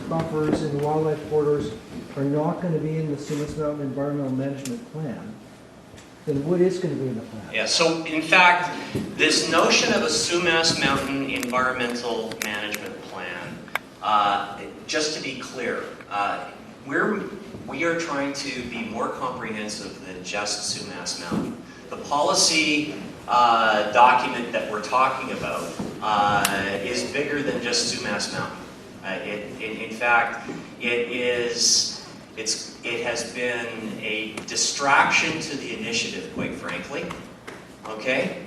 buffers and wildlife corridors are not going to be in the Sumas Mountain Environmental Management Plan, then what is going to be in the plan? Yeah, so in fact, this notion of a Sumas Mountain Environmental Management Plan, just to be clear, we are trying to be more comprehensive than just Sumas Mountain. The policy document that we're talking about is bigger than just Sumas Mountain. In fact, it has been a distraction to the initiative, quite frankly. Okay,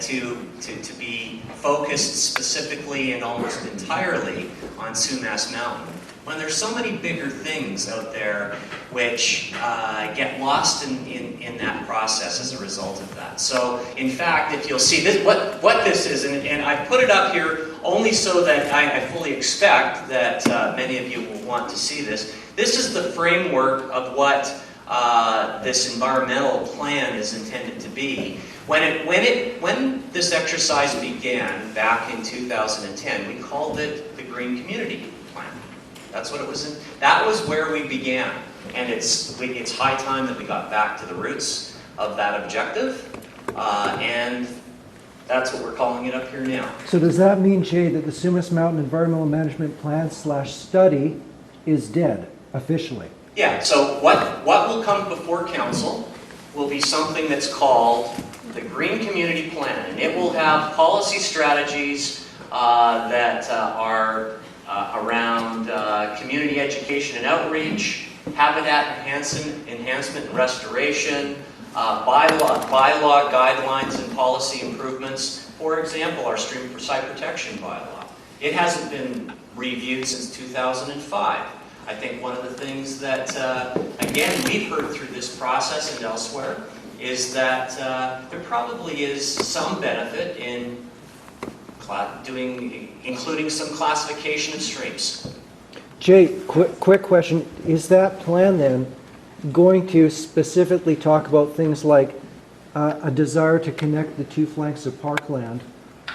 to be focused specifically and almost entirely on Sumas Mountain, when there's so many bigger things out there which get lost in that process as a result of that. So, in fact, if you'll see this, what this is, and I put it up here only so that I fully expect that many of you will want to see this. This is the framework of what this environmental plan is intended to be. When this exercise began back in 2010, we called it the Green Community Plan. That's what it was in. That was where we began, and it's high time that we got back to the roots of that objective, and that's what we're calling it up here now. So does that mean, Jay, that the Sumas Mountain Environmental Management Plan /study is dead, officially? Yeah, so what will come before council will be something that's called the Green Community Plan, and it will have policy strategies that are around community education and outreach, habitat enhancement and restoration, bylaw guidelines and policy improvements. For example, our stream site protection bylaw. It hasn't been reviewed since 2005. I think one of the things that, again, we've heard through this process and elsewhere is that there probably is some benefit in including some classification of streams. Jay, quick question. Is that plan then going to specifically talk about things like a desire to connect the two flanks of parkland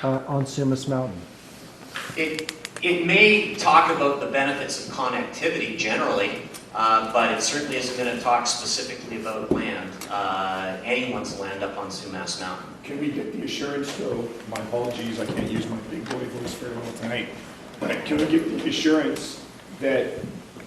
on Sumas Mountain? It may talk about the benefits of connectivity generally, but it certainly isn't going to talk specifically about land, anyone's land up on Sumas Mountain. Can we get the assurance, though, my apologies, I can't use my big boy voice very well tonight, but can we get the assurance that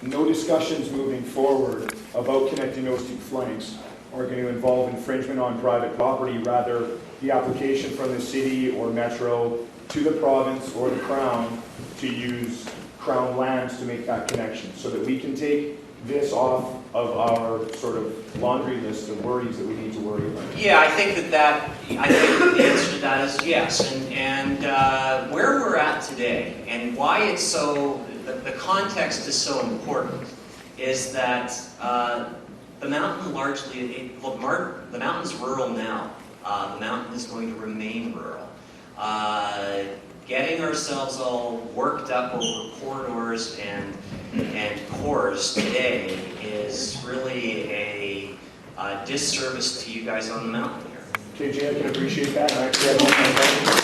no discussions moving forward about connecting those two flanks are going to involve infringement on private property, rather the application from the city or metro to the province or the Crown to use Crown lands to make that connection, so that we can take this off of our sort of laundry list of worries that we need to worry about? Yeah, I think the answer to that is yes. And where we're at today and why it's so, the context is so important is that the mountain largely, the mountain's rural now. The mountain is going to remain rural. Getting ourselves all worked up over corridors and cores today is really a disservice to you guys on the mountain here. Okay, Jay, I can appreciate that. I actually have